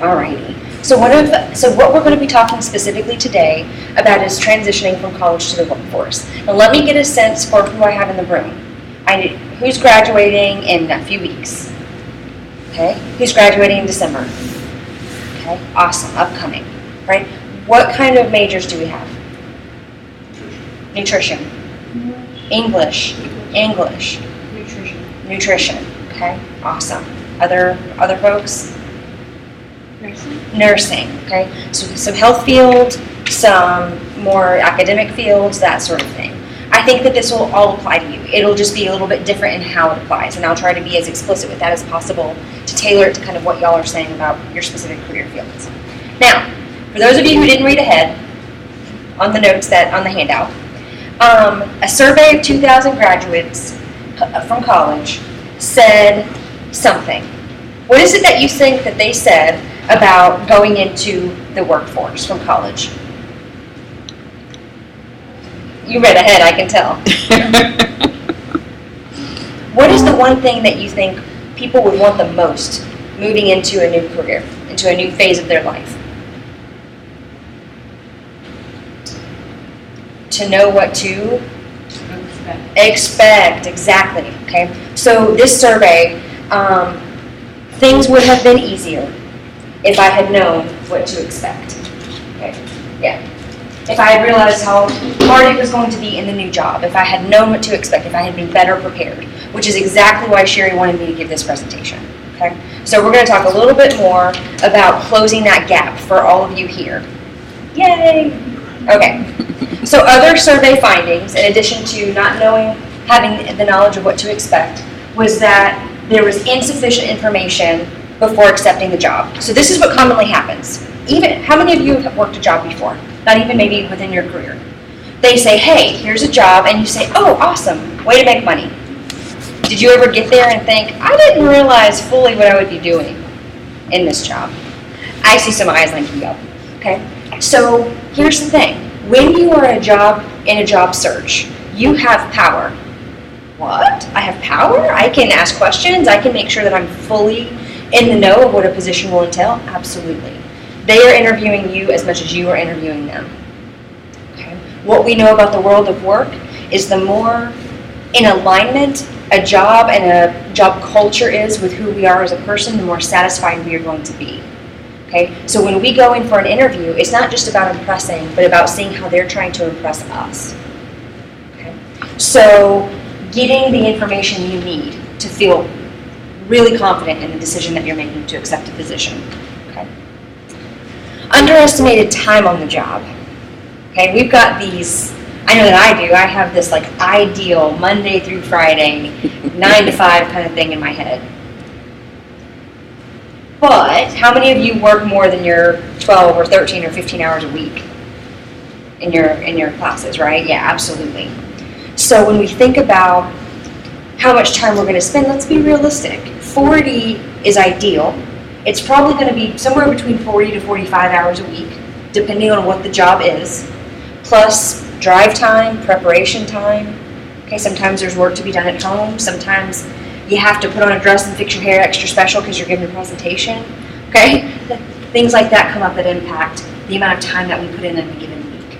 Alrighty. So what we're going to be talking specifically today about is transitioning from college to the workforce. Now let me get a sense for who I have in the room. Who's graduating in a few weeks? Okay. Who's graduating in December? Okay. Awesome. Upcoming. Right. What kind of majors do we have? Nutrition. English. Nutrition. Okay. Awesome. Other folks? Nursing, okay? So some health fields, some more academic fields, that sort of thing. I think that this will all apply to you. It'll just be a little bit different in how it applies, and I'll try to be as explicit with that as possible to tailor it to kind of what y'all are saying about your specific career fields. Now, for those of you who didn't read ahead on the notes on the handout, a survey of 2,000 graduates from college said something. What is it that you think that they said about going into the workforce from college? You read ahead, I can tell. What is the one thing that you think people would want the most moving into a new career, into a new phase of their life? To know what to expect, exactly. Okay. So this survey, things would have been easier if I had known what to expect. Okay. Yeah. If I had realized how hard it was going to be in the new job, if I had known what to expect, if I had been better prepared, which is exactly why Sherry wanted me to give this presentation. Okay. So we're going to talk a little bit more about closing that gap for all of you here. Yay! Okay. So other survey findings, in addition to not having the knowledge of what to expect, was that there was insufficient information before accepting the job. So this is what commonly happens. Even, how many of you have worked a job before? Not even maybe within your career. They say, hey, here's a job, and you say, oh, awesome, way to make money. Did you ever get there and think, I didn't realize fully what I would be doing in this job? I see some eyes lighting up, okay? So here's the thing. When you are in a job search, you have power. What? I have power? I can ask questions. I can make sure that I'm fully in the know of what a position will entail? Absolutely. They are interviewing you as much as you are interviewing them. Okay. What we know about the world of work is the more in alignment a job and a job culture is with who we are as a person, the more satisfied we are going to be. Okay? So when we go in for an interview, it's not just about impressing, but about seeing how they're trying to impress us. Okay? So getting the information you need to feel really confident in the decision that you're making to accept a position. Okay? Underestimated time on the job. Okay, we've got these, I know that I do, I have this like ideal Monday through Friday, 9 to 5 kind of thing in my head. But how many of you work more than your 12 or 13 or 15 hours a week in your classes, right? Yeah, absolutely. So when we think about how much time we're going to spend, let's be realistic. 40 is ideal. It's probably going to be somewhere between 40 to 45 hours a week, depending on what the job is, plus drive time, preparation time. Okay, sometimes there's work to be done at home. Sometimes you have to put on a dress and fix your hair extra special because you're giving a presentation. Okay, things like that come up that impact the amount of time that we put in a given week.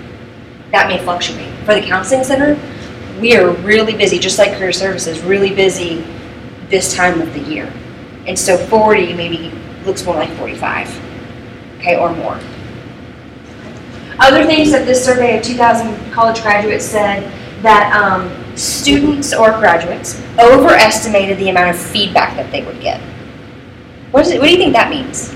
That may fluctuate. For the counseling center, we are really busy, just like career services, really busy this time of the year. And so 40 maybe looks more like 45, okay, or more. Other things that this survey of 2,000 college graduates said that students or graduates overestimated the amount of feedback that they would get. What do you think that means?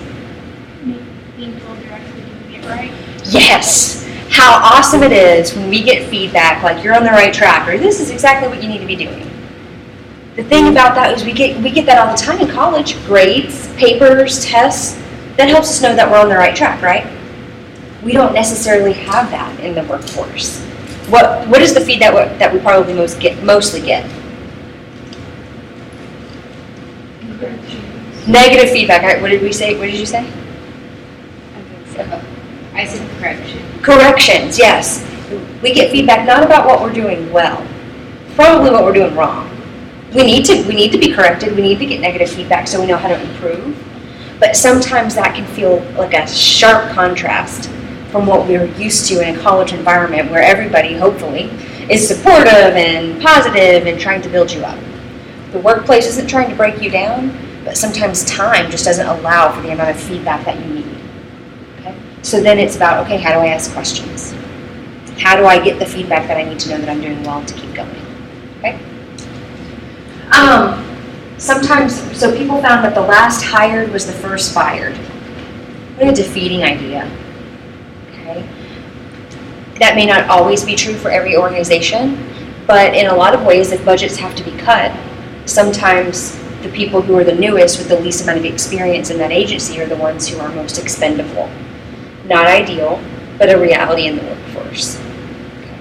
Being told you're actually doing it right. Yes. How awesome it is when we get feedback like you're on the right track or this is exactly what you need to be doing. The thing about that is we get that all the time in college. Grades, papers, tests. That helps us know that we're on the right track, right? We don't necessarily have that in the workforce. What is the feedback that we probably mostly get? Negative feedback. Right? What did we say? What did you say? I said correction. Corrections, yes. We get feedback not about what we're doing well, probably what we're doing wrong. We need to be corrected. We need to get negative feedback so we know how to improve. But sometimes that can feel like a sharp contrast from what we're used to in a college environment where everybody, hopefully, is supportive and positive and trying to build you up. The workplace isn't trying to break you down, but sometimes time just doesn't allow for the amount of feedback that you need. Okay? So then it's about, okay, how do I ask questions? How do I get the feedback that I need to know that I'm doing well to keep going? Okay? Sometimes, so people found that the last hired was the first fired. What a defeating idea. Okay? That may not always be true for every organization, but in a lot of ways, if budgets have to be cut, sometimes the people who are the newest with the least amount of experience in that agency are the ones who are most expendable. Not ideal, but a reality in the workforce. Okay.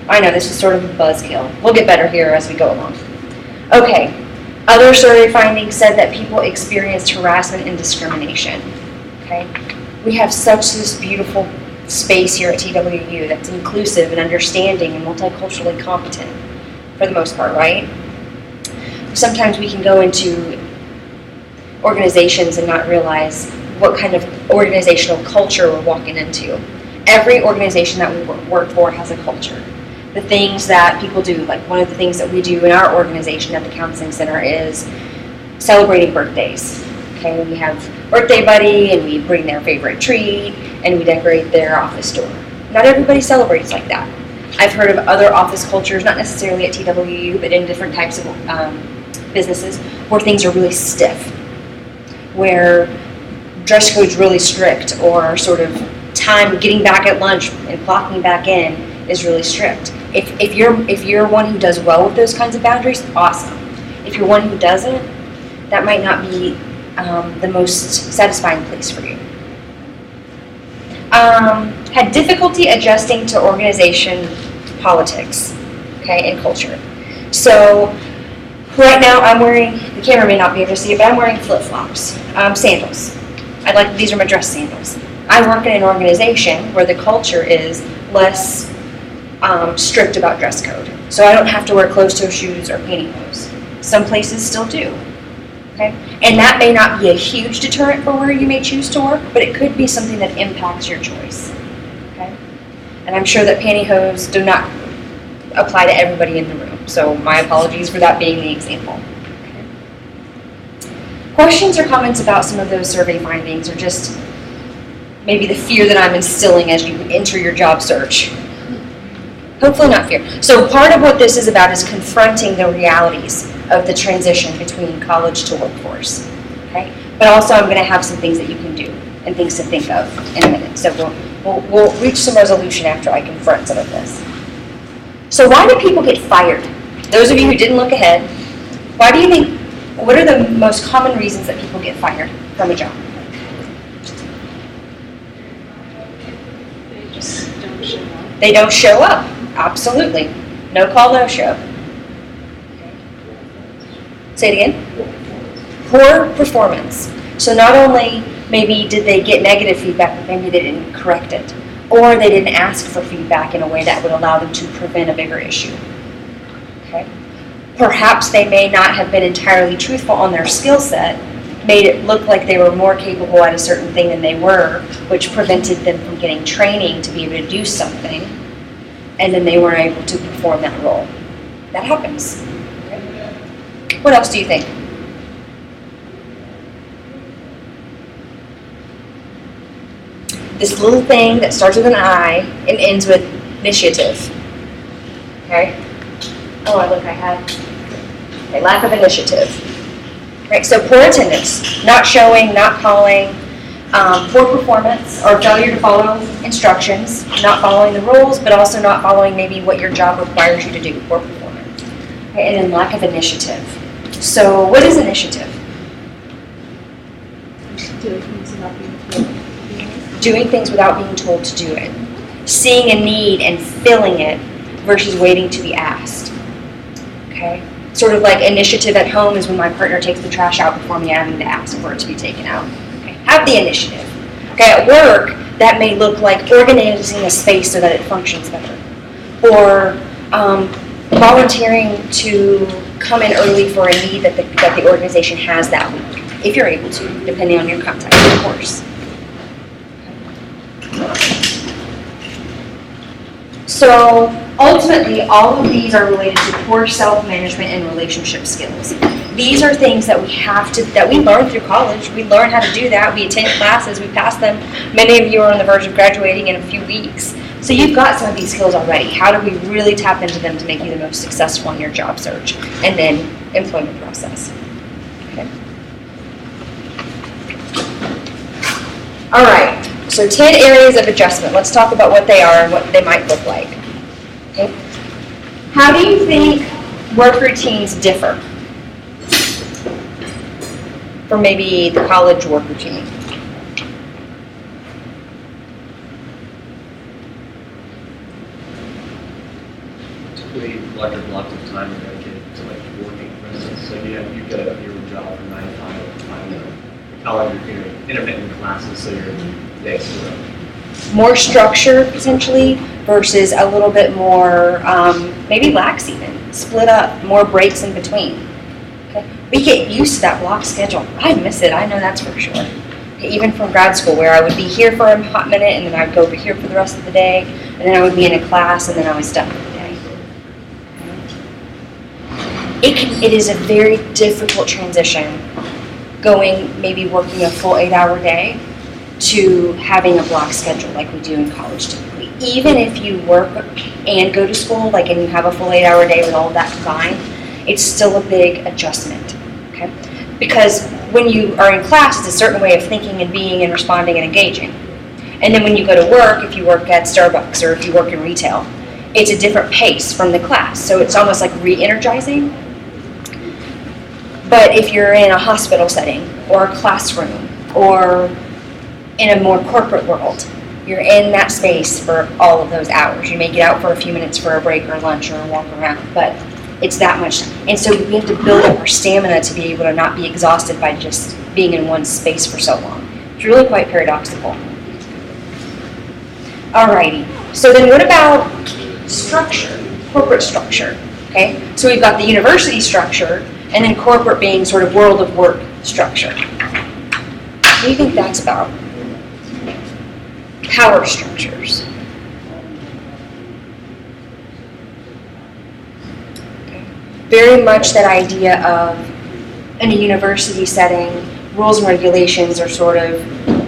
I know this is sort of a buzzkill. We'll get better here as we go along. Okay. Other survey findings said that people experienced harassment and discrimination. Okay. We have such this beautiful space here at TWU that's inclusive and understanding and multiculturally competent for the most part, right? Sometimes we can go into organizations and not realize what kind of organizational culture we're walking into. Every organization that we work for has a culture. The things that people do, like one of the things that we do in our organization at the Counseling Center is celebrating birthdays. Okay, we have birthday buddy and we bring their favorite treat and we decorate their office door. Not everybody celebrates like that. I've heard of other office cultures, not necessarily at TWU, but in different types of businesses where things are really stiff, where dress code's really strict, or sort of time getting back at lunch and clocking back in is really strict. If you're one who does well with those kinds of boundaries, awesome. If you're one who doesn't, that might not be the most satisfying place for you. Had difficulty adjusting to organization politics, okay, and culture. So right now I'm wearing, the camera may not be able to see it, but I'm wearing flip-flops, sandals. These are my dress sandals. I work in an organization where the culture is less strict about dress code. So I don't have to wear closed-toe shoes or pantyhose. Some places still do. Okay? And that may not be a huge deterrent for where you may choose to work, but it could be something that impacts your choice. Okay? And I'm sure that pantyhose do not apply to everybody in the room. So my apologies for that being the example. Okay. Questions or comments about some of those survey findings, or just maybe the fear that I'm instilling as you enter your job search? Hopefully not fear. So part of what this is about is confronting the realities of the transition between college to workforce. Okay? But also I'm going to have some things that you can do and things to think of in a minute. So we'll reach some resolution after I confront some of this. So why do people get fired? Those of you who didn't look ahead, why do you think, what are the most common reasons that people get fired from a job? They just don't show up. They don't show up. Absolutely. No call, no show. Say it again. Poor performance. So not only maybe did they get negative feedback, but maybe they didn't correct it. Or they didn't ask for feedback in a way that would allow them to prevent a bigger issue. Okay? Perhaps they may not have been entirely truthful on their skill set, made it look like they were more capable at a certain thing than they were, which prevented them from getting training to be able to do something, and then they weren't able to perform that role. That happens. Okay. What else do you think? This little thing that starts with an I and ends with initiative. Okay? Oh, I had a lack of initiative. Right, so poor attendance, not showing, not calling, poor performance or failure to follow instructions, not following the rules, but also not following maybe what your job requires you to do, poor performance. Okay, and then lack of initiative. So what is initiative? Doing things without being told to do it. Seeing a need and filling it versus waiting to be asked. Okay? Sort of like initiative at home is when my partner takes the trash out before me having to ask for it to be taken out. Okay? Have the initiative. Okay, at work, that may look like organizing a space so that it functions better. Or volunteering to come in early for a need that the organization has that week. if you're able to, depending on your context, of course. So ultimately, all of these are related to core self-management and relationship skills. These are things that we learn through college. We learn how to do that. We attend classes, we pass them. Many of you are on the verge of graduating in a few weeks. So you've got some of these skills already. How do we really tap into them to make you the most successful in your job search and then employment process? Okay. All right, so 10 areas of adjustment. Let's talk about what they are and what they might look like. Okay. How do you think work routines differ from maybe the college work routine? Typically, larger blocks of time are dedicated to like working, for instance. So you get your job from 9 to 5. College, you're intermittent classes, so your day split up. More structure potentially versus a little bit more maybe lax even, split up, more breaks in between. Okay. We get used to that block schedule. I miss it, I know that's for sure. Okay. Even from grad school where I would be here for a hot minute and then I'd go over here for the rest of the day and then I would be in a class and then I was done for the day. It is a very difficult transition going, maybe working a full 8-hour day to having a block schedule like we do in college typically. Even if you work and go to school, like, and you have a full 8-hour day with all of that combined, it's still a big adjustment, okay? Because when you are in class, it's a certain way of thinking and being and responding and engaging. And then when you go to work, if you work at Starbucks or if you work in retail, it's a different pace from the class. So it's almost like re-energizing. But if you're in a hospital setting or a classroom or in a more corporate world, you're in that space for all of those hours. You may get out for a few minutes for a break or lunch or a walk around, but it's that much. And so we have to build up our stamina to be able to not be exhausted by just being in one space for so long. It's really quite paradoxical. Alrighty, so then what about structure, corporate structure, okay? So we've got the university structure, and then corporate being sort of world of work structure. What do you think that's about? Power structures. Okay. Very much that idea of, in a university setting, rules and regulations are sort of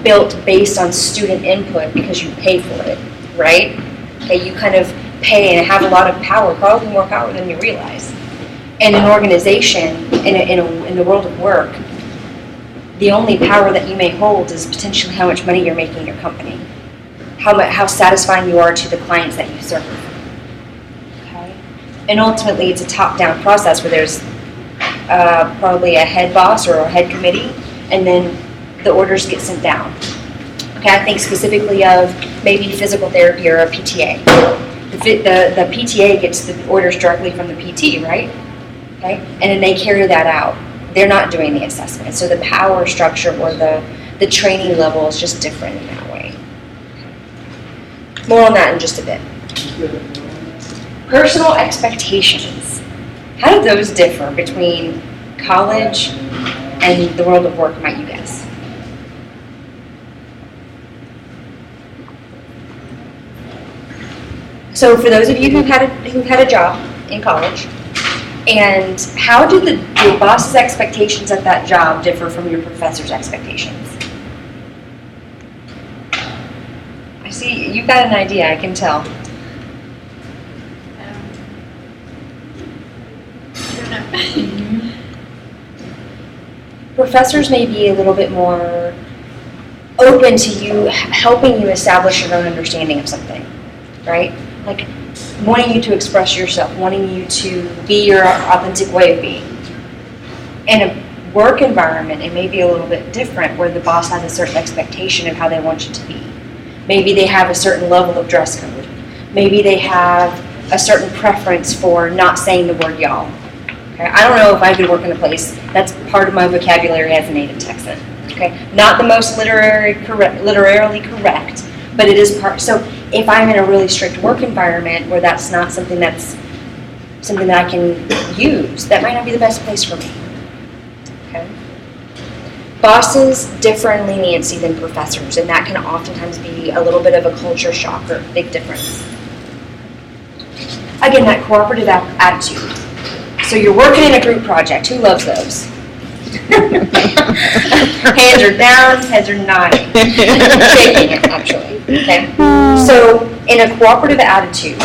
built based on student input because you pay for it, right? Okay, you kind of pay and have a lot of power, probably more power than you realize. In an organization, in the world of work, the only power that you may hold is potentially how much money you're making your company, how satisfying you are to the clients that you serve. Okay? And ultimately, it's a top-down process where there's probably a head boss or a head committee, and then the orders get sent down. Okay, I think specifically of maybe physical therapy or a PTA. The PTA gets the orders directly from the PT, right? Okay, and then they carry that out. They're not doing the assessment. So the power structure or the training level is just different in that way. More on that in just a bit. Personal expectations. How do those differ between college and the world of work, might you guess? So for those of you who've had a job in college, and how do your boss's expectations at that job differ from your professor's expectations? I see you've got an idea, I can tell. I don't know. Professors may be a little bit more open to you, helping you establish your own understanding of something, right? Like wanting you to express yourself, wanting you to be your authentic way of being. In a work environment, it may be a little bit different where the boss has a certain expectation of how they want you to be. Maybe they have a certain level of dress code. Maybe they have a certain preference for not saying the word y'all. Okay? I don't know if I could work in a place that's part of my vocabulary as a native Texan. Okay? Not the most literarily correct, but it is part. So if I'm in a really strict work environment where that's not something that I can use, that might not be the best place for me. Okay? Bosses differ in leniency than professors, and that can oftentimes be a little bit of a culture shock or big difference. Again, that cooperative attitude. So you're working in a group project. Who loves those? Hands are down, heads are nodding. Shaking it, actually. Okay. So in a cooperative attitude,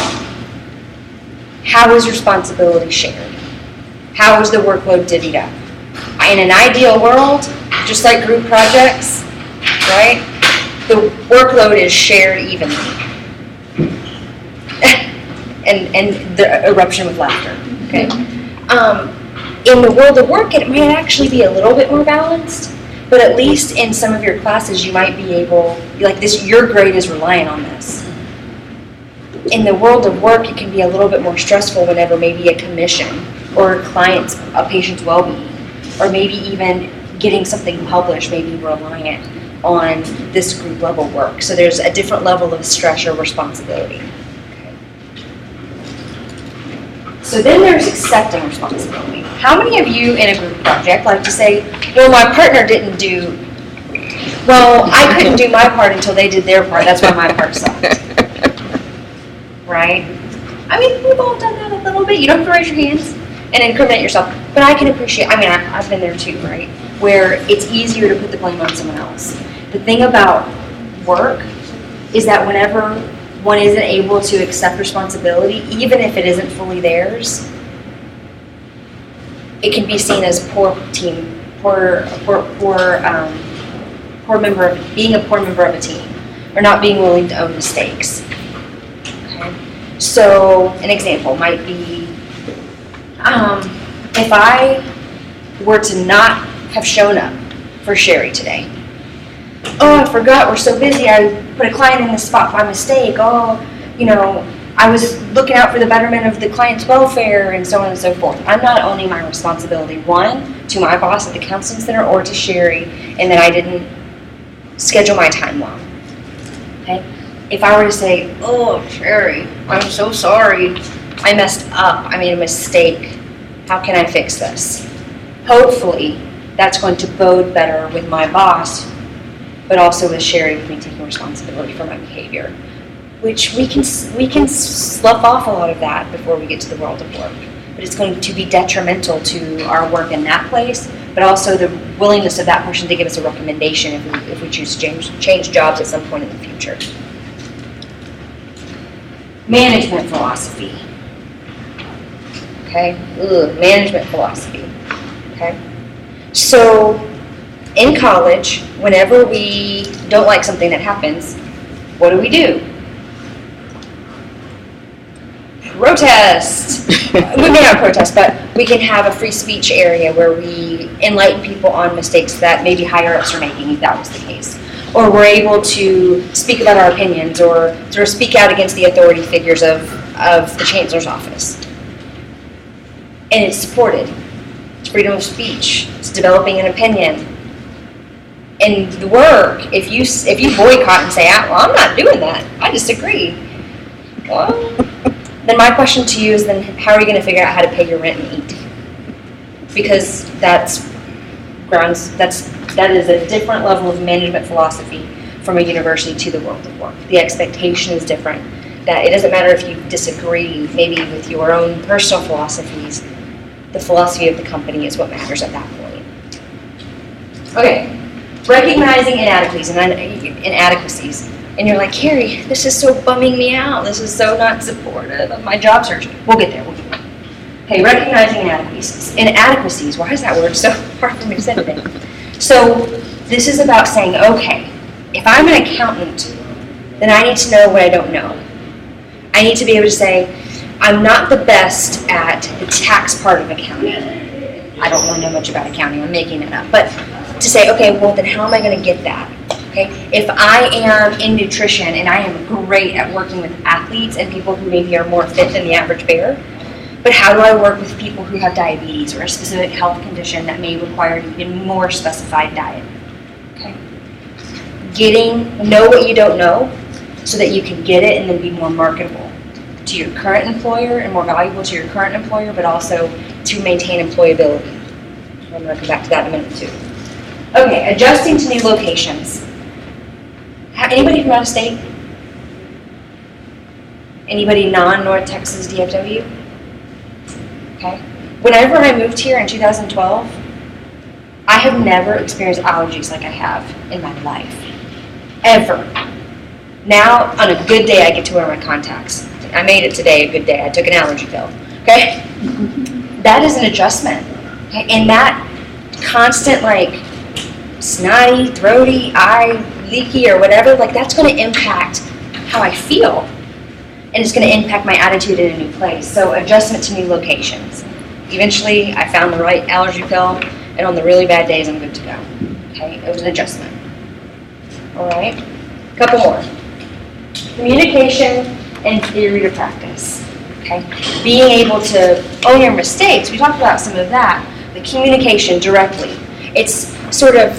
how is responsibility shared? How is the workload divvied up? In an ideal world, just like group projects, right? The workload is shared evenly. and the eruption of laughter. Okay. In the world of work, it might actually be a little bit more balanced, but at least in some of your classes, you might be able, like this, your grade is reliant on this. In the world of work, it can be a little bit more stressful whenever maybe a commission or a patient's well-being, or maybe even getting something published may be reliant on this group level work. So there's a different level of stress or responsibility. So then there's accepting responsibility. How many of you in a group project like to say, well, my partner didn't do, well, I couldn't do my part until they did their part, that's why my part sucked. Right? I mean, we've all done that a little bit. You don't have to raise your hands and incriminate yourself, but I can appreciate, I mean, I've been there too, right? Where it's easier to put the blame on someone else. The thing about work is that whenever one isn't able to accept responsibility, even if it isn't fully theirs, it can be seen as poor member of, being a poor member of a team, or not being willing to own mistakes. Okay. So an example might be, if I were to not have shown up for Sherry today. Oh, I forgot, we're so busy, I put a client in this spot by mistake. Oh, you know, I was looking out for the betterment of the client's welfare and so on and so forth. I'm not owning my responsibility, one, to my boss at the counseling center or to Sherry, and that I didn't schedule my time well. Okay? If I were to say, oh, Sherry, I'm so sorry, I messed up, I made a mistake, how can I fix this? Hopefully, that's going to bode better with my boss, but also with Sherry, with me taking responsibility for my behavior, which we can slough off a lot of that before we get to the world of work. But it's going to be detrimental to our work in that place, but also the willingness of that person to give us a recommendation if we choose to change jobs at some point in the future. Management philosophy. Okay, management philosophy. Okay, so in college, whenever we don't like something that happens, what do? Protest! We may not protest, but we can have a free speech area where we enlighten people on mistakes that maybe higher ups are making, if that was the case. Or we're able to speak about our opinions or sort of speak out against the authority figures of the chancellor's office. And it's supported. It's freedom of speech. It's developing an opinion. In the work, if you boycott and say, well, I'm not doing that, I disagree. Well, then my question to you is then how are you going to figure out how to pay your rent and eat? Because that is a different level of management philosophy from a university to the world of work. The expectation is different. That it doesn't matter if you disagree maybe with your own personal philosophies, the philosophy of the company is what matters at that point. Okay. Recognizing inadequacies. And you're like, Carrie, this is so bumming me out. This is so not supportive of my job search. We'll get there. Okay, recognizing inadequacies. Inadequacies, why is that word so hard for me to say today? So this is about saying, okay, if I'm an accountant, then I need to know what I don't know. I need to be able to say, I'm not the best at the tax part of accounting. I don't really know much about accounting. I'm making it up. But to say, okay, well, then how am I going to get that? Okay, if I am in nutrition and I am great at working with athletes and people who maybe are more fit than the average bear, but how do I work with people who have diabetes or a specific health condition that may require an even more specified diet? Okay, know what you don't know so that you can get it and then be more marketable to your current employer and more valuable to your current employer, but also to maintain employability. I'm going to come back to that in a minute too. Okay, adjusting to new locations. Anybody from out of state? Anybody non-North Texas DFW? Okay. Whenever I moved here in 2012, I have never experienced allergies like I have in my life. Ever. Now, on a good day, I get to wear my contacts. I made it today a good day. I took an allergy pill. Okay? That is an adjustment. Okay? And that constant, like, snotty, throaty, eye leaky, or whatever, like, that's going to impact how I feel. And it's going to impact my attitude in a new place. So, adjustment to new locations. Eventually, I found the right allergy pill, and on the really bad days, I'm good to go. Okay? It was an adjustment. All right? A couple more. Communication and theory to practice. Okay? Being able to own your mistakes. We talked about some of that. The communication directly. It's sort of,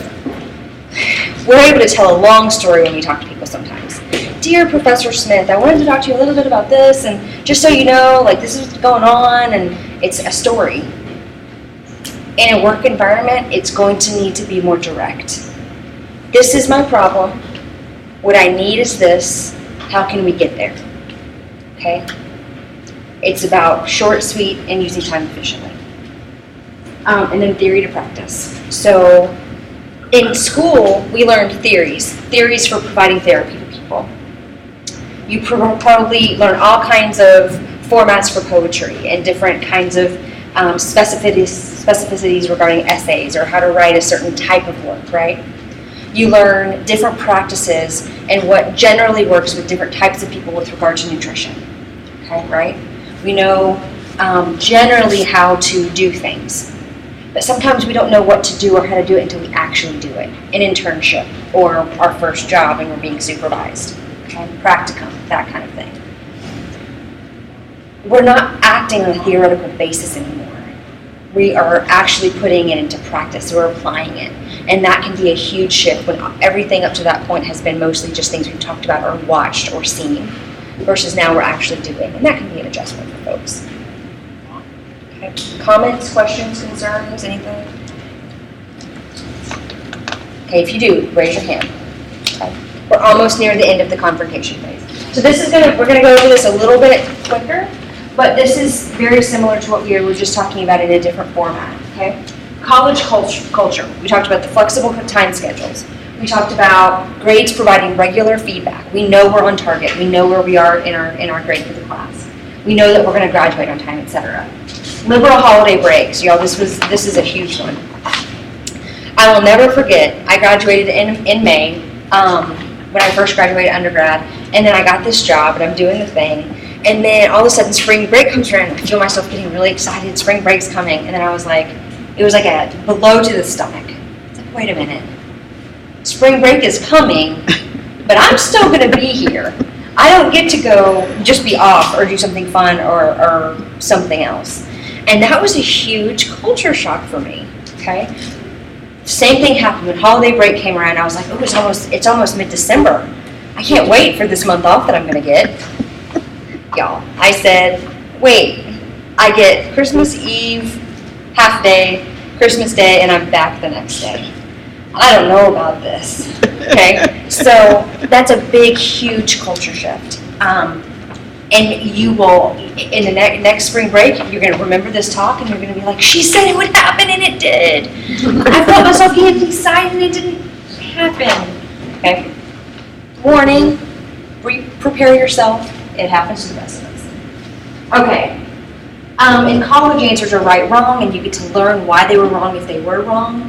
we're able to tell a long story when we talk to people sometimes. Dear Professor Smith, I wanted to talk to you a little bit about this, and just so you know, like, this is what's going on, and it's a story. In a work environment, it's going to need to be more direct. This is my problem. What I need is this. How can we get there? Okay? It's about short, sweet, and using time efficiently. And then theory to practice. So in school, we learned theories for providing therapy to people. You probably learn all kinds of formats for poetry and different kinds of specificities regarding essays or how to write a certain type of work, right? You learn different practices and what generally works with different types of people with regard to nutrition, okay, right? We know generally how to do things, but sometimes we don't know what to do or how to do it until we actually do it. An internship or our first job and we're being supervised, okay? Practicum, that kind of thing. We're not acting on a theoretical basis anymore. We are actually putting it into practice. We're applying it. And that can be a huge shift when everything up to that point has been mostly just things we've talked about or watched or seen, versus now we're actually doing. And that can be an adjustment for folks. Okay. Comments, questions, concerns, anything? Okay, if you do, raise your hand. Okay. We're almost near the end of the confrontation phase. So we're gonna go over this a little bit quicker, but this is very similar to what we were just talking about in a different format, okay? College culture. We talked about the flexible time schedules. We talked about grades providing regular feedback. We know we're on target. We know where we are in our grade for the class. We know that we're going to graduate on time, etc. Liberal holiday breaks. Y'all, this is a huge one. I will never forget. I graduated in May when I first graduated undergrad, and then I got this job, and I'm doing the thing. And then all of a sudden, spring break comes around. I feel myself getting really excited. Spring break's coming, and then I was like. It was like a blow to the stomach. It's like, wait a minute. Spring break is coming, but I'm still going to be here. I don't get to go just be off or do something fun or something else. And that was a huge culture shock for me, okay? Same thing happened when holiday break came around. I was like, oh, it's almost mid-December. I can't wait for this month off that I'm going to get. Y'all, I said, wait, I get Christmas Eve, half day, Christmas Day, and I'm back the next day. I don't know about this, okay? So that's a big, huge culture shift. And you will, in the next spring break, you're going to remember this talk, and you're going to be like, she said it would happen, and it did. I felt myself getting excited, and it didn't happen, okay? Warning, prepare yourself. It happens to the best of us. Okay. In college, answers are right, wrong, and you get to learn why they were wrong if they were wrong.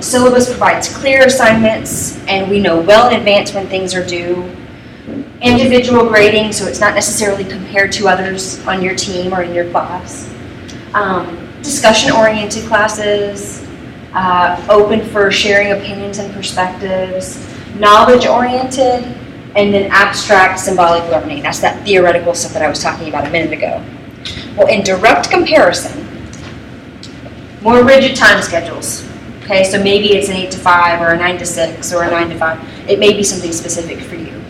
Syllabus provides clear assignments, and we know well in advance when things are due. Individual grading, so it's not necessarily compared to others on your team or in your class. Discussion-oriented classes, open for sharing opinions and perspectives, knowledge-oriented, and then abstract symbolic learning. That's that theoretical stuff that I was talking about a minute ago. Well, in direct comparison, more rigid time schedules. Okay, so maybe it's an 8 to 5 or a 9 to 6 or a 9 to 5. It may be something specific for you.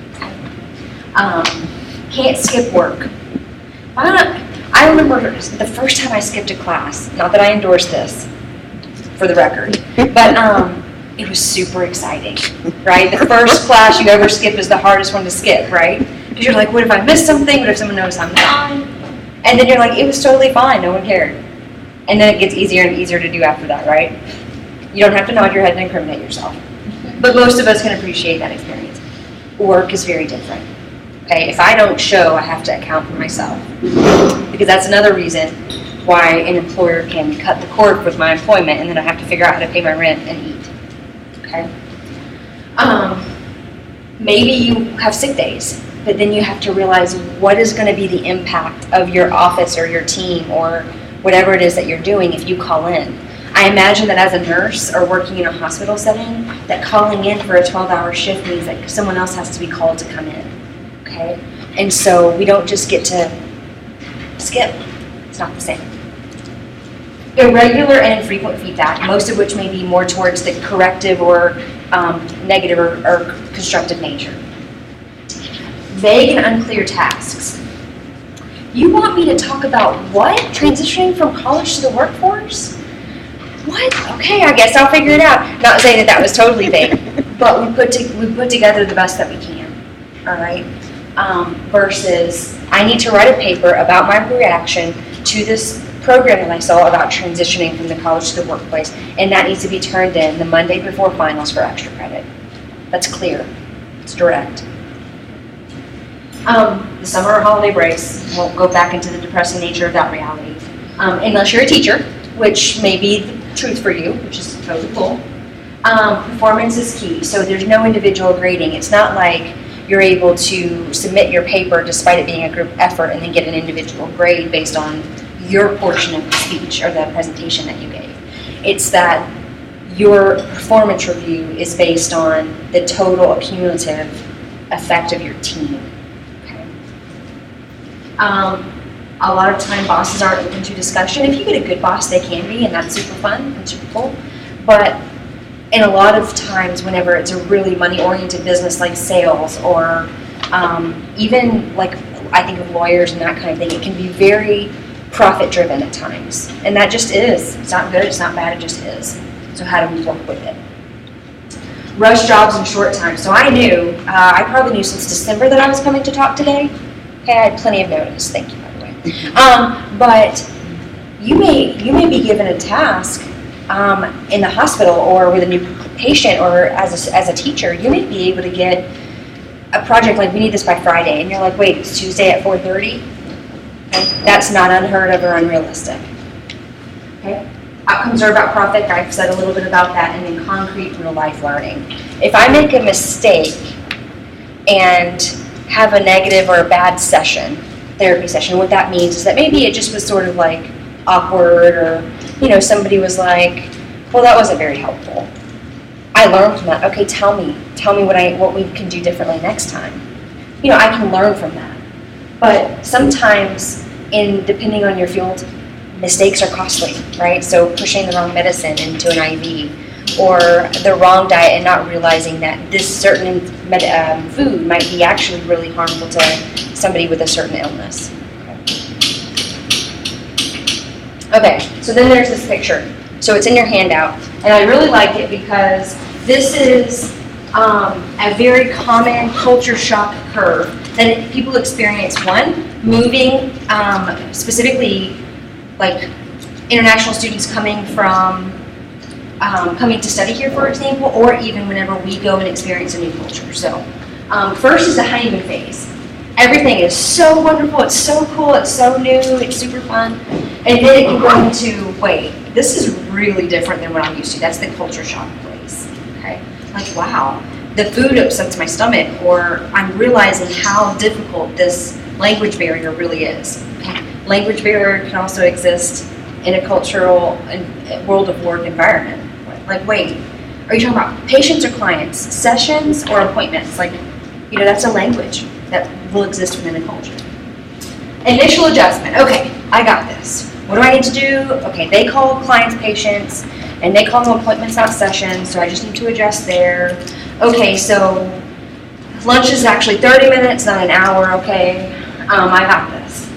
Can't skip work. I remember the first time I skipped a class, not that I endorse this, for the record. But it was super exciting, right? The first class you ever skip is the hardest one to skip, right? Because you're like, what if I missed something? What if someone knows I'm gone? And then you're like, it was totally fine, no one cared. And then it gets easier and easier to do after that, right? You don't have to nod your head and incriminate yourself. But most of us can appreciate that experience. Work is very different. Okay, if I don't show, I have to account for myself. Because that's another reason why an employer can cut the cord with my employment, and then I have to figure out how to pay my rent and eat. Okay? Maybe you have sick days, but then you have to realize what is going to be the impact of your office or your team or whatever it is that you're doing if you call in. I imagine that as a nurse or working in a hospital setting, that calling in for a 12-hour shift means that someone else has to be called to come in. Okay? And so we don't just get to skip. It's not the same. Irregular and infrequent feedback, most of which may be more towards the corrective or negative or constructive nature. Vague and unclear tasks. You want me to talk about what? Transitioning from college to the workforce? What? Okay, I guess I'll figure it out. Not saying that was totally vague, but we put together the best that we can. All right. Versus, I need to write a paper about my reaction to this program that I saw about transitioning from the college to the workplace, and that needs to be turned in the Monday before finals for extra credit. That's clear. It's direct. The summer holiday breaks, won't go back into the depressing nature of that reality. Unless you're a teacher, which may be the truth for you, which is totally cool. Performance is key, so there's no individual grading. It's not like you're able to submit your paper despite it being a group effort and then get an individual grade based on your portion of the speech or the presentation that you gave. It's that your performance review is based on the total cumulative effect of your team. Okay. A lot of time bosses aren't open to discussion. If you get a good boss, they can be, and that's super fun and super cool. But in a lot of times, whenever it's a really money-oriented business like sales or even like I think of lawyers and that kind of thing, it can be very profit-driven at times. And that just is. It's not good, it's not bad, it just is. So how do we work with it? Rush jobs in short time. So I knew, I probably knew since December that I was coming to talk today. Okay, I had plenty of notice, thank you, by the way. But you may be given a task in the hospital or with a new patient or as a teacher, you may be able to get a project like, we need this by Friday, and you're like, wait, it's Tuesday at 4:30? Okay. That's not unheard of or unrealistic. Okay. Outcomes are about profit. I've said a little bit about that, and then concrete real-life learning. If I make a mistake and have a negative or a bad therapy session, what that means is that maybe it just was sort of like awkward, or somebody was like, well, that wasn't very helpful. I learned from that. Okay, tell me what we can do differently next time. I can learn from that. But sometimes, depending on your field, mistakes are costly, right? So pushing the wrong medicine into an IV, or the wrong diet and not realizing that this certain food might be actually really harmful to somebody with a certain illness. Okay, so then there's this picture. So it's in your handout, and I really like it because this is a very common culture shock curve that people experience. One, moving, specifically like international students coming to study here, for example, or even whenever we go and experience a new culture. So first is the honeymoon phase. Everything is so wonderful, it's so cool, it's so new, it's super fun. And then it can go into, wait, this is really different than what I'm used to. That's the culture shock phase, okay? Like, wow, the food upsets my stomach, or I'm realizing how difficult this language barrier really is. Okay? Language barrier can also exist in a cultural and world of work environment. Like, wait, are you talking about patients or clients, sessions or appointments? Like, that's a language that will exist within a culture. Initial adjustment. Okay, I got this. What do I need to do? Okay, they call clients patients, and they call them appointments, not sessions, so I just need to adjust there. Okay, so lunch is actually 30 minutes, not an hour, okay? I got this.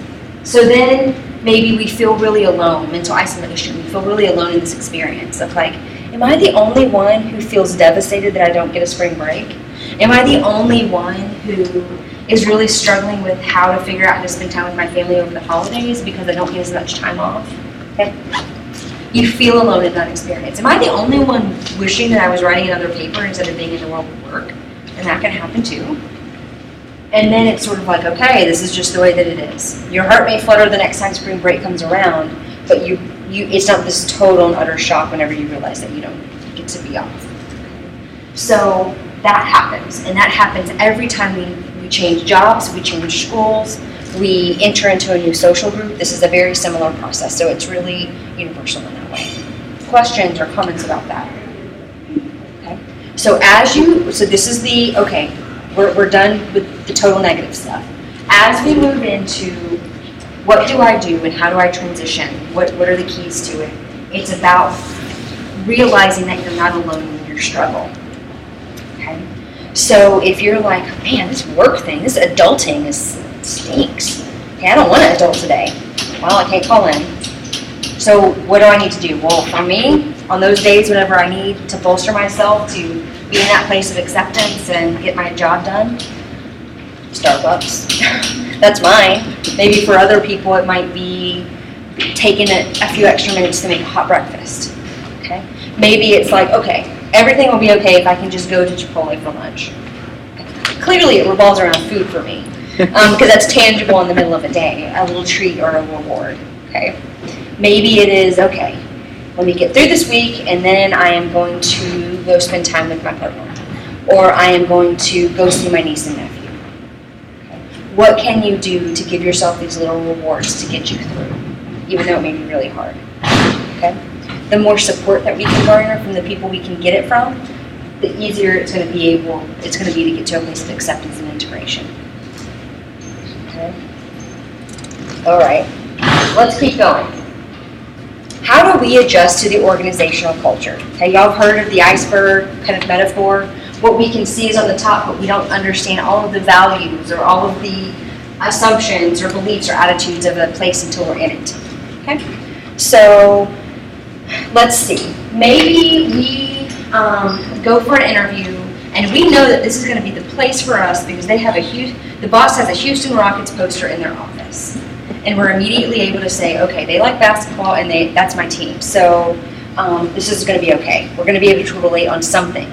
So then maybe we feel really alone, mental isolation. We feel really alone in this experience of like, am I the only one who feels devastated that I don't get a spring break? Am I the only one who is really struggling with how to figure out how to spend time with my family over the holidays because I don't get as much time off? Okay. You feel alone in that experience. Am I the only one wishing that I was writing another paper instead of being in the world of work? And that can happen too. And then it's sort of like, okay, this is just the way that it is. Your heart may flutter the next time spring break comes around, but it's not this total and utter shock whenever you realize that you don't get to be off. So that happens, and that happens every time we change jobs, we change schools, we enter into a new social group. This is a very similar process, so it's really universal in that way. Questions or comments about that? Okay. So this is the, okay, we're done with the total negative stuff. As we move into what do I do and how do I transition, what are the keys to it? It's about realizing that you're not alone in your struggle. Okay? So if you're like, man, this work thing, this adulting stinks. Okay, I don't want to adult today. Well, I can't call in. So what do I need to do? Well, for me, on those days whenever I need to bolster myself to be in that place of acceptance and get my job done, Starbucks. That's mine. Maybe for other people it might be taking a few extra minutes to make a hot breakfast. Okay? Maybe it's like, okay, everything will be okay if I can just go to Chipotle for lunch. Clearly it revolves around food for me, because that's tangible in the middle of a day, a little treat or a reward. Okay? Maybe it is, okay, let me get through this week and then I am going to go spend time with my partner. Or I am going to go see my niece and nephew. Okay. What can you do to give yourself these little rewards to get you through, even though it may be really hard? Okay. The more support that we can garner from the people we can get it from, the easier it's going to be to get to a place of acceptance and integration. Okay. All right. Let's keep going. How do we adjust to the organizational culture? Okay, y'all have heard of the iceberg kind of metaphor. What we can see is on the top, but we don't understand all of the values or all of the assumptions or beliefs or attitudes of a place until we're in it. Okay, so let's see. Maybe we go for an interview and we know that this is going to be the place for us because the boss has a Houston Rockets poster in their office. And we're immediately able to say, okay, they like basketball and that's my team. So this is going to be okay. We're going to be able to relate on something,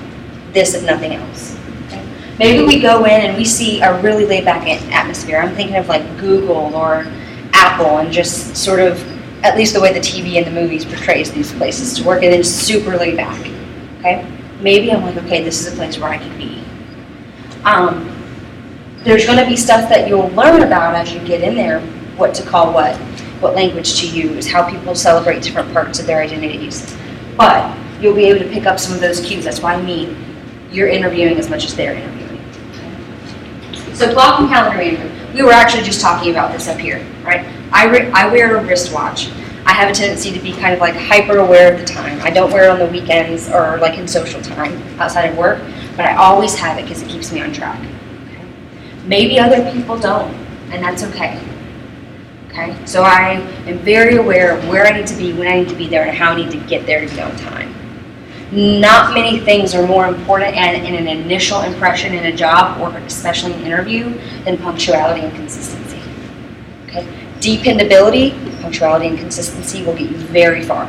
this if nothing else. Okay? Maybe we go in and we see a really laid back atmosphere. I'm thinking of like Google or Apple and just sort of, at least the way the TV and the movies portrays these places to work, and it's super laid back. Okay? Maybe I'm like, okay, this is a place where I can be. There's going to be stuff that you'll learn about as you get in there. What to call what language to use, how people celebrate different parts of their identities. But you'll be able to pick up some of those cues. That's why I mean you're interviewing as much as they're interviewing. So clock and calendar management. We were actually just talking about this up here, right? I wear a wristwatch. I have a tendency to be kind of like hyper aware of the time. I don't wear it on the weekends or like in social time outside of work, but I always have it because it keeps me on track. Okay? Maybe other people don't, and that's okay. Okay, so I am very aware of where I need to be, when I need to be there, and how I need to get there to be on time. Not many things are more important in an initial impression in a job, or especially an interview, than punctuality and consistency. Okay, dependability, punctuality, and consistency will get you very far.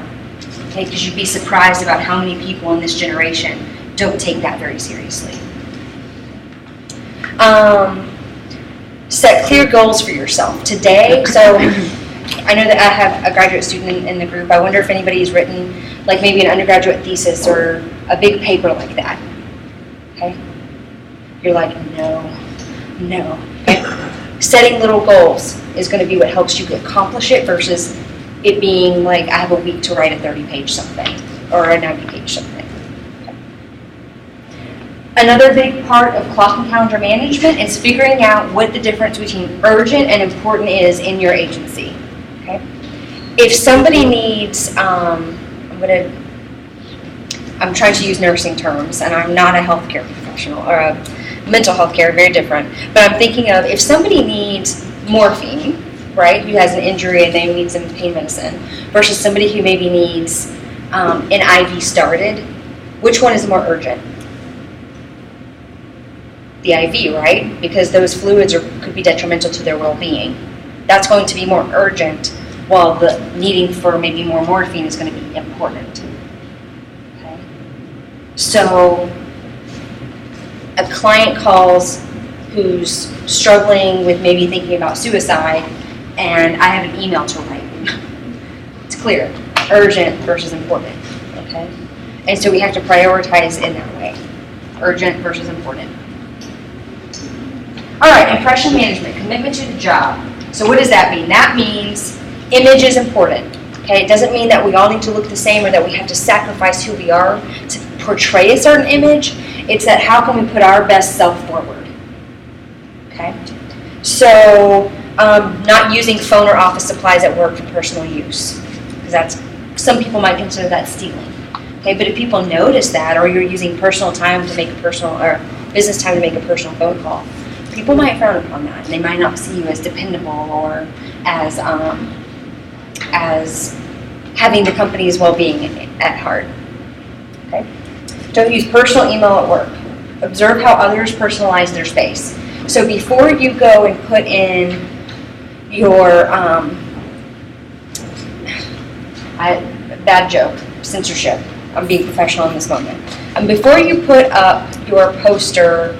Okay, because you'd be surprised about how many people in this generation don't take that very seriously. Set clear goals for yourself today. So I know that I have a graduate student in the group. I wonder if anybody's written like maybe an undergraduate thesis or a big paper like that. Okay? You're like, no. Okay? Setting little goals is going to be what helps you accomplish it versus it being like I have a week to write a 30-page something or a 90-page something. Another big part of clock and calendar management is figuring out what the difference between urgent and important is in your agency. Okay? If somebody needs, I'm trying to use nursing terms, and I'm not a healthcare professional or a mental health care, very different. But I'm thinking of if somebody needs morphine, right, who has an injury and they need some pain medicine, versus somebody who maybe needs an IV started, which one is more urgent? The IV, right? Because those fluids could be detrimental to their well-being. That's going to be more urgent, while the needing for maybe more morphine is going to be important. Okay. So a client calls who's struggling with maybe thinking about suicide, and I have an email to write. It's clear, urgent versus important, okay? And so we have to prioritize in that way, urgent versus important. All right, impression management, commitment to the job. So what does that mean? That means image is important, okay? It doesn't mean that we all need to look the same or that we have to sacrifice who we are to portray a certain image. It's that how can we put our best self forward, okay? So not using phone or office supplies at work for personal use, because some people might consider that stealing, okay? But if people notice that, or you're using personal time to make a personal, or business time to make a personal phone call, people might frown upon that, and they might not see you as dependable or as having the company's well-being at heart. Okay. Don't use personal email at work. Observe how others personalize their space. So before you go and put in your bad joke, censorship. I'm being professional in this moment. And before you put up your poster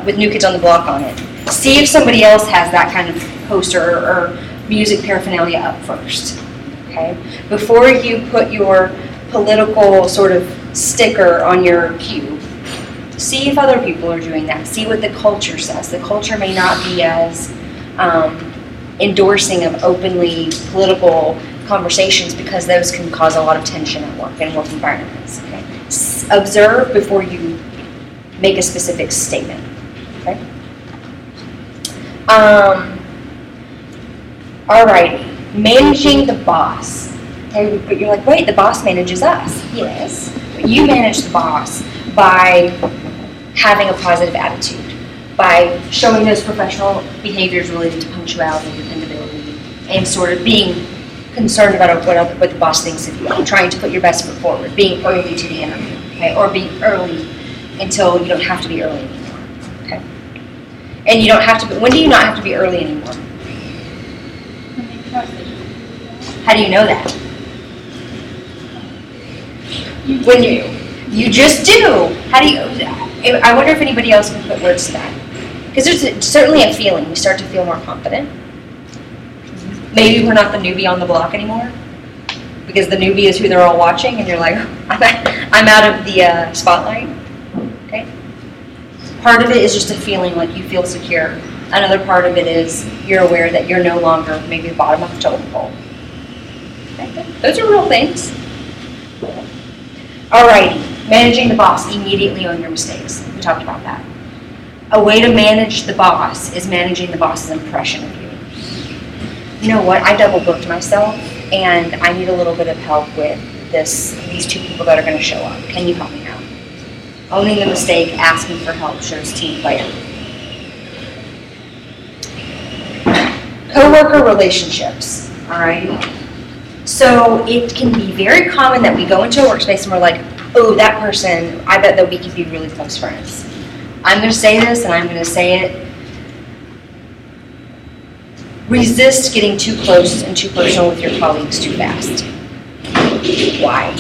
with New Kids on the Block on it, see if somebody else has that kind of poster or music paraphernalia up first, okay? Before you put your political sort of sticker on your cube, see if other people are doing that. See what the culture says. The culture may not be as endorsing of openly political conversations, because those can cause a lot of tension at work and work environments, okay? Observe before you make a specific statement, okay? Alrighty, managing the boss. Okay, but you're like, wait, the boss manages us. Yes, but you manage the boss by having a positive attitude, by showing those professional behaviors related to punctuality, dependability, and sort of being concerned about what the boss thinks of you, and trying to put your best foot forward, being early to the interview, okay, or being early until you don't have to be early anymore, okay? And you don't have to, when do you not have to be early anymore? How do you know that? When you just do. How do you, I wonder if anybody else can put words to that. Because there's certainly a feeling, we start to feel more confident. Maybe we're not the newbie on the block anymore, because the newbie is who they're all watching, and you're like, I'm out of the spotlight. Okay. Part of it is just a feeling like you feel secure. Another part of it is you're aware that you're no longer maybe the bottom of the totem pole. Okay. Those are real things. Alrighty, managing the boss. Immediately own your mistakes. We talked about that. A way to manage the boss is managing the boss's impression of you. You know what? I double booked myself, and I need a little bit of help with these two people that are going to show up. Can you help me out? Owning the mistake, asking for help shows team player. Coworker relationships. All right. So it can be very common that we go into a workspace and we're like, oh, that person, I bet that we could be really close friends. I'm going to say this, and I'm going to say it. Resist getting too close and too personal with your colleagues too fast. Why?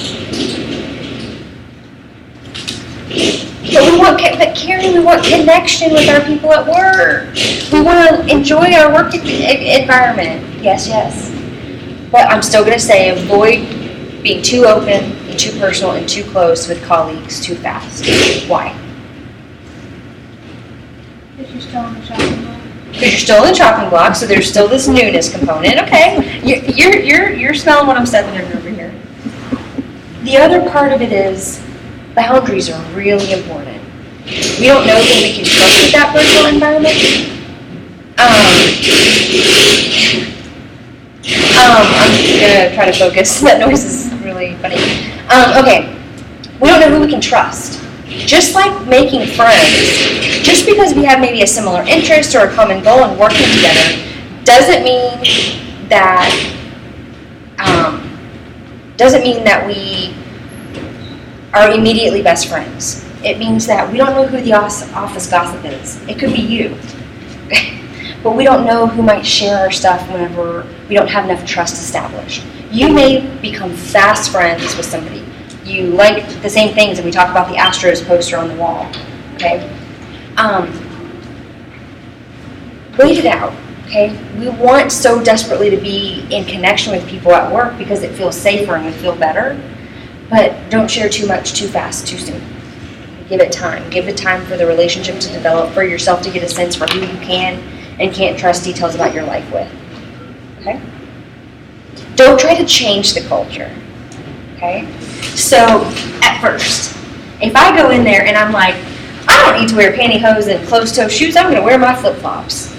But Carrie, we want connection with our people at work. We want to enjoy our work environment. Yes, yes. But I'm still going to say avoid being too open and too personal and too close with colleagues too fast. Why? Because you're still on the shopping block. Because you're still in the chopping block, so there's still this newness component. Okay, you're smelling what I'm stepping over here. The other part of it is boundaries are really important. We don't know who we can trust with that personal environment. I'm gonna try to focus. That noise is really funny. Okay, we don't know who we can trust. Just like making friends, just because we have maybe a similar interest or a common goal and working together, Doesn't mean that we are immediately best friends. It means that we don't know who the office gossip is. It could be you. But we don't know who might share our stuff whenever we don't have enough trust established. You may become fast friends with somebody. You like the same things, and we talk about the Astros poster on the wall. Okay? Wait it out. Okay? We want so desperately to be in connection with people at work because it feels safer and we feel better. But don't share too much too fast, too soon. Give it time. Give it time for the relationship to develop, for yourself to get a sense for who you can and can't trust details about your life with. Okay? Don't try to change the culture. Okay? So, at first, if I go in there and I'm like, I don't need to wear pantyhose and closed-toe shoes, I'm going to wear my flip-flops.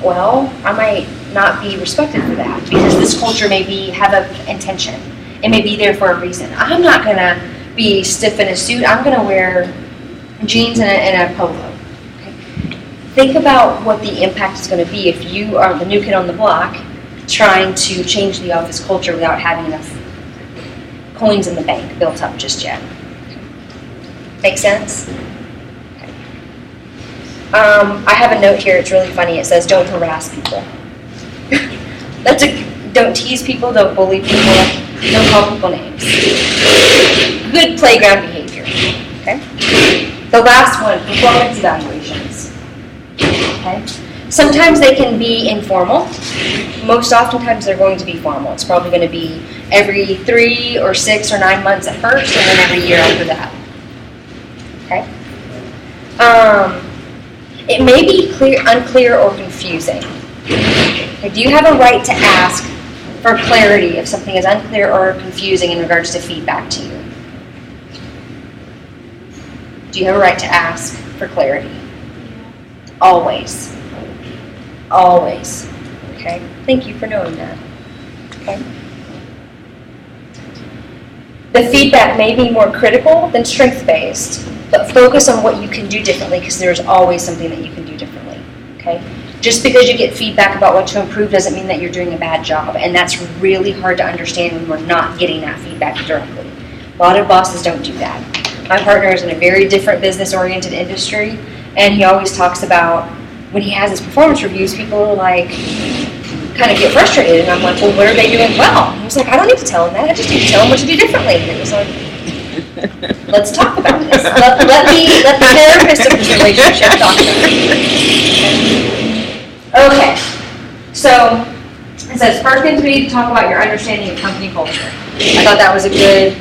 Well, I might not be respected for that because this culture may have an intention. It may be there for a reason. I'm not going to be stiff in a suit. I'm going to wear jeans and a polo. Okay? Think about what the impact is going to be if you are the new kid on the block trying to change the office culture without having enough coins in the bank built up just yet. Make sense? Okay. I have a note here. It's really funny. It says, "Don't harass people." Don't tease people. Don't bully people. Don't call people names. Good playground behavior. Okay. The last one: performance evaluations. Okay. Sometimes they can be informal. Most oftentimes they're going to be formal. It's probably going to be every 3 or 6 or 9 months at first, and then every year after that. Okay. It may be unclear or confusing. Okay, do you have a right to ask for clarity if something is unclear or confusing in regards to feedback to you? Do you have a right to ask for clarity? Always. Always. Okay? Thank you for knowing that. Okay? The feedback may be more critical than strength-based, but focus on what you can do differently because there's always something that you can do differently. Okay? Just because you get feedback about what to improve doesn't mean that you're doing a bad job, and that's really hard to understand when we're not getting that feedback directly. A lot of bosses don't do that. My partner is in a very different business-oriented industry, and he always talks about when he has his performance reviews, people are like, kind of get frustrated, and I'm like, well, what are they doing well? And he was like, I don't need to tell them that, I just need to tell them what to do differently. And it was like, let's talk about this. Let the therapist of this relationship talk about it. Okay, so it says, first thing to be to talk about your understanding of company culture. I thought that was a good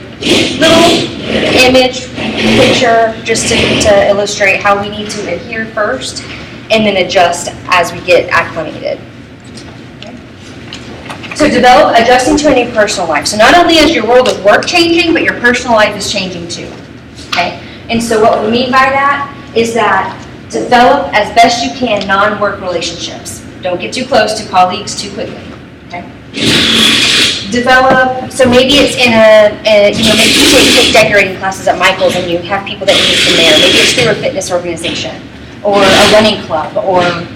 little image, picture, just to illustrate how we need to adhere first and then adjust as we get acclimated. Okay. So develop adjusting to a new personal life. So not only is your world of work changing, but your personal life is changing too. Okay? And so what we mean by that is that develop as best you can non-work relationships. Don't get too close to colleagues too quickly. Okay? Develop, so maybe it's in maybe you take cake decorating classes at Michael's and you have people that you meet from there. Maybe it's through a fitness organization or a running club or family.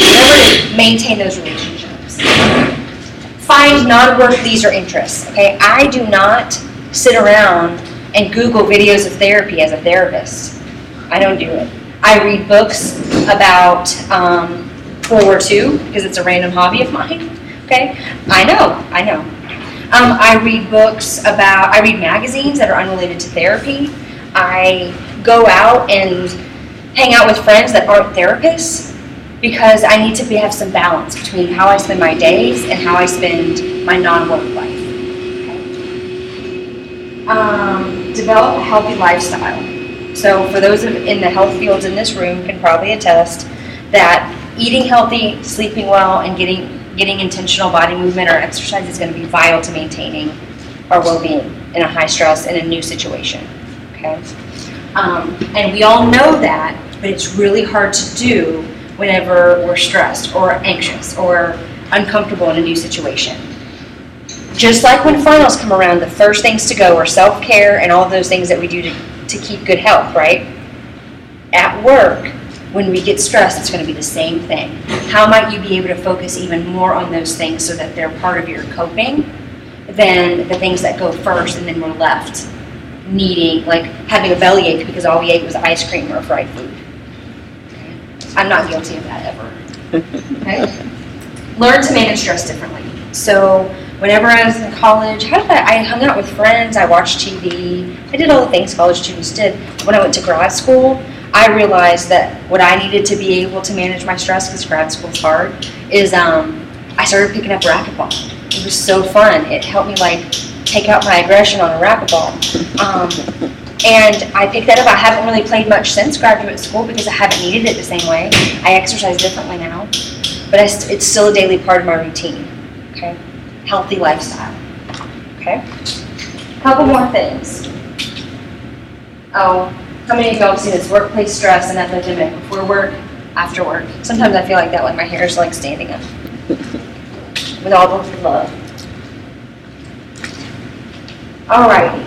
Remember to maintain those relationships. Find non-work leisure interests. Okay, I do not sit around and Google videos of therapy as a therapist. I don't do it. I read books about World War II because it's a random hobby of mine. Okay, I know. I read I read magazines that are unrelated to therapy. I go out and hang out with friends that aren't therapists because I need to have some balance between how I spend my days and how I spend my non-work life. Okay. Develop a healthy lifestyle. So for those in the health fields in this room can probably attest that eating healthy, sleeping well, and getting intentional body movement or exercise is going to be vital to maintaining our well-being in a high stress and a new situation. Okay, and we all know that, but it's really hard to do whenever we're stressed or anxious or uncomfortable in a new situation. Just like when finals come around, the first things to go are self-care and all of those things that we do to keep good health, right? At work, When we get stressed, it's going to be the same thing. How might you be able to focus even more on those things so that they're part of your coping than the things that go first and then we're left needing, like having a bellyache because all we ate was ice cream or fried food. I'm not guilty of that ever. Okay? Learn to manage stress differently. So whenever I was in college, I hung out with friends, I watched TV, I did all the things college students did. When I went to grad school, I realized that what I needed to be able to manage my stress, because grad school's hard, is I started picking up racquetball. It was so fun. It helped me like take out my aggression on a racquetball. And I picked that up. I haven't really played much since graduate school because I haven't needed it the same way. I exercise differently now, but it's still a daily part of my routine. Okay, healthy lifestyle. Okay, a couple more things. Oh, how many of y'all have seen this workplace stress and epidemic before work, after work? Sometimes I feel like that when my hair is like standing up. With all the love. Alrighty.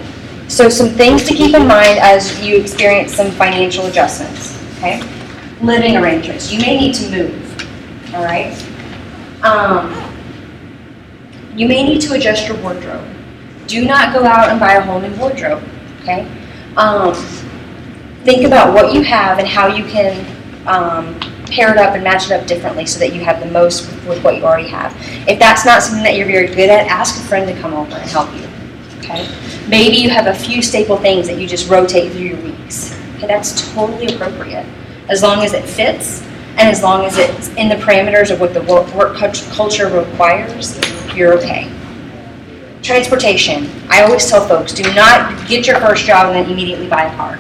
So some things to keep in mind as you experience some financial adjustments. Okay. Living arrangements. You may need to move. All right. You may need to adjust your wardrobe. Do not go out and buy a whole new wardrobe. Okay. Think about what you have and how you can pair it up and match it up differently so that you have the most with what you already have. If that's not something that you're very good at, ask a friend to come over and help you. Okay? Maybe you have a few staple things that you just rotate through your weeks. Okay, that's totally appropriate. As long as it fits and as long as it's in the parameters of what the work culture requires, you're okay. Transportation. I always tell folks, do not get your first job and then immediately buy a car.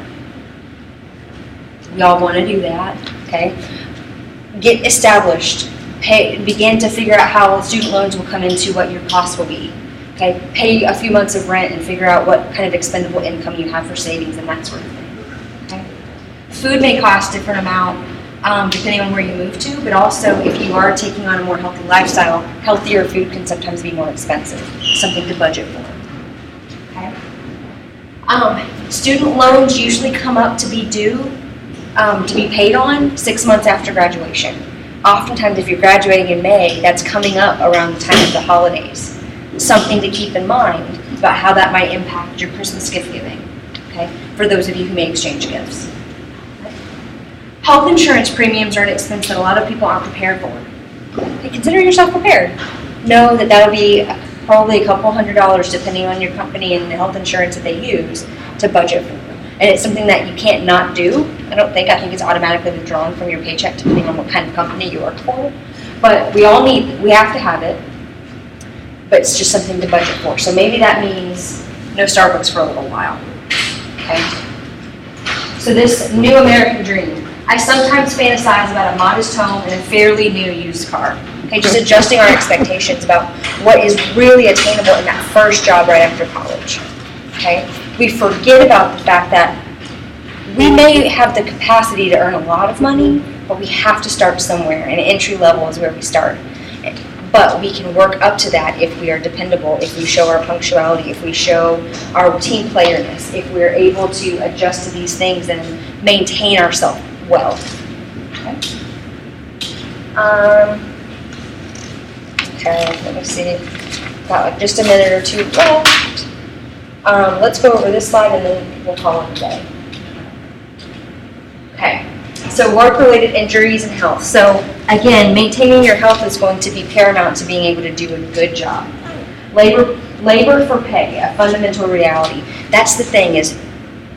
We all want to do that, okay? Get established. Begin to figure out how student loans will come into what your costs will be. Okay, pay a few months of rent and figure out what kind of expendable income you have for savings and that sort of thing. Okay? Food may cost a different amount depending on where you move to, but also if you are taking on a more healthy lifestyle, healthier food can sometimes be more expensive. Something to budget for. Okay? Student loans usually come up to be due, to be paid on 6 months after graduation. Oftentimes, if you're graduating in May, that's coming up around the time of the holidays. Something to keep in mind about how that might impact your Christmas gift giving, okay, for those of you who may exchange gifts. Okay. Health insurance premiums are an expense that a lot of people aren't prepared for. Okay, consider yourself prepared. Know that that'll be probably a couple $100 depending on your company and the health insurance that they use to budget for. And it's something that you can't not do. I think it's automatically withdrawn from your paycheck depending on what kind of company you work for. But we have to have it. But it's just something to budget for. So maybe that means no Starbucks for a little while. Okay? So this new American dream. I sometimes fantasize about a modest home and a fairly new used car. Okay, just adjusting our expectations about what is really attainable in that first job right after college. Okay? We forget about the fact that we may have the capacity to earn a lot of money, but we have to start somewhere, and entry level is where we start. But we can work up to that if we are dependable, if we show our punctuality, if we show our team playerness, if we're able to adjust to these things and maintain ourselves well. Okay, let me see. Got like just a minute or two left. Let's go over this slide and then we'll call it a day. Okay. So work-related injuries and health. So again, maintaining your health is going to be paramount to being able to do a good job. Labor for pay, a fundamental reality. That's the thing is,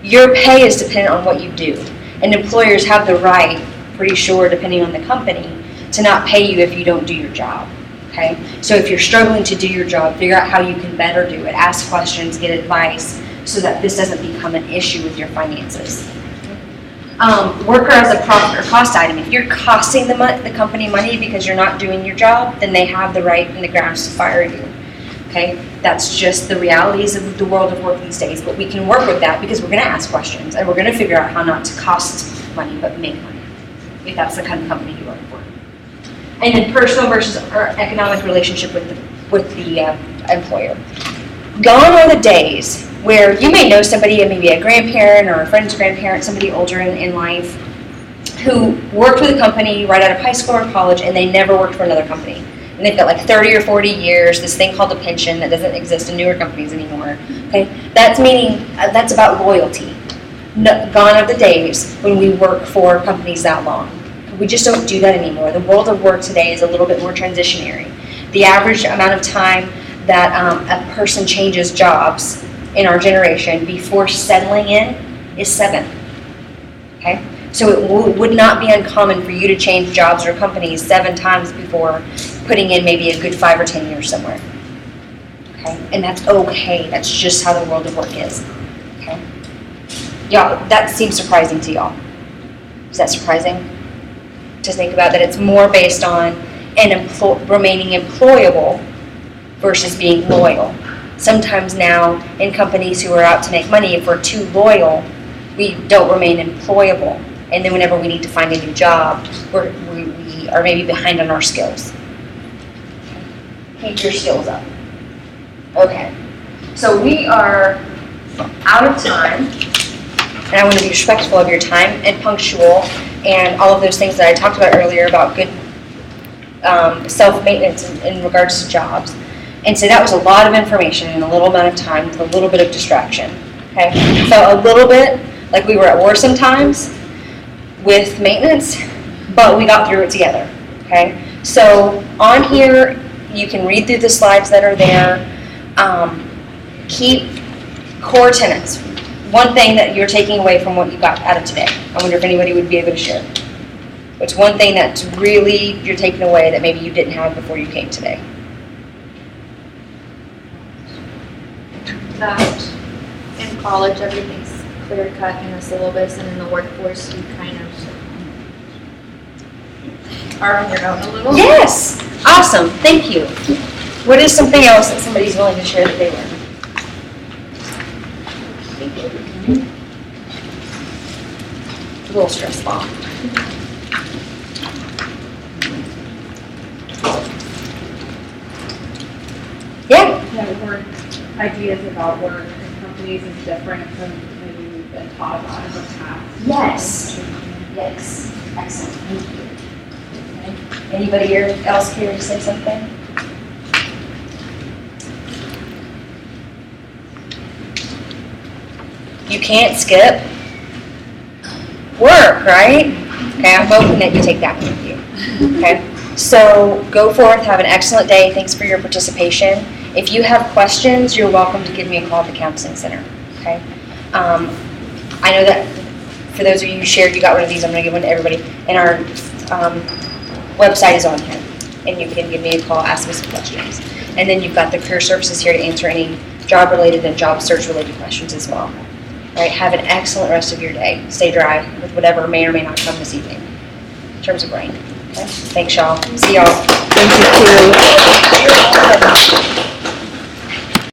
your pay is dependent on what you do. And employers have the right, pretty sure, depending on the company, to not pay you if you don't do your job. Okay? So if you're struggling to do your job, figure out how you can better do it. Ask questions, get advice, so that this doesn't become an issue with your finances. Worker as a profit or cost item. If you're costing the company money because you're not doing your job, then they have the right and the grounds to fire you. Okay, that's just the realities of the world of work these days. But we can work with that because we're going to ask questions and we're going to figure out how not to cost money but make money, if that's the kind of company you work for. And then personal versus economic relationship with the employer. Gone are the days where you may know somebody, maybe a grandparent or a friend's grandparent, somebody older in life, who worked with a company right out of high school or college, and they never worked for another company. And they've got like 30 or 40 years, this thing called a pension that doesn't exist in newer companies anymore. Okay, that's meaning, that's about loyalty. No, gone are the days when we work for companies that long. We just don't do that anymore. The world of work today is a little bit more transitionary. The average amount of time that a person changes jobs in our generation before settling in is 7. Okay? So it would not be uncommon for you to change jobs or companies 7 times before putting in maybe a good 5 or 10 years somewhere. Okay? And that's okay. That's just how the world of work is. Okay? Y'all, that seems surprising to y'all. Is that surprising? To think about that it's more based on remaining employable versus being loyal. Sometimes now in companies who are out to make money, if we're too loyal, we don't remain employable. And then whenever we need to find a new job, we are maybe behind on our skills. Keep your skills up. Okay. So we are out of time. And I want to be respectful of your time and punctual and all of those things that I talked about earlier about good self-maintenance in regards to jobs. And so that was a lot of information in a little amount of time with a little bit of distraction. Okay, so a little bit like we were at war sometimes with maintenance, but we got through it together. Okay, so on here you can read through the slides that are there. Keep core tenets. One thing that you're taking away from what you got out of today. I wonder if anybody would be able to share. What's one thing that's really you're taking away that maybe you didn't have before you came today? That in college, everything's clear cut in the syllabus, and in the workforce, you kind of are on your own a little. Yes! Awesome. Thank you. What is something else that somebody's willing to share that they learned? A little stressful. Yeah. Yeah, work ideas about work and companies is different from maybe we've been taught about in the past. Yes. Yes. Excellent. Thank you. Okay. Anybody else here to say something? You can't skip work, right? Okay, I'm hoping that you take that one with you. Okay, so go forth, have an excellent day. Thanks for your participation. If you have questions, you're welcome to give me a call at the Counseling Center. Okay, I know that for those of you who shared, you got one of these. I'm going to give one to everybody. And our website is on here, and you can give me a call, ask me some questions. And then you've got the career services here to answer any job-related and job search-related questions as well. All right, have an excellent rest of your day. Stay dry with whatever may or may not come this evening in terms of rain. Okay? Thanks, y'all. See y'all. Thank you, too.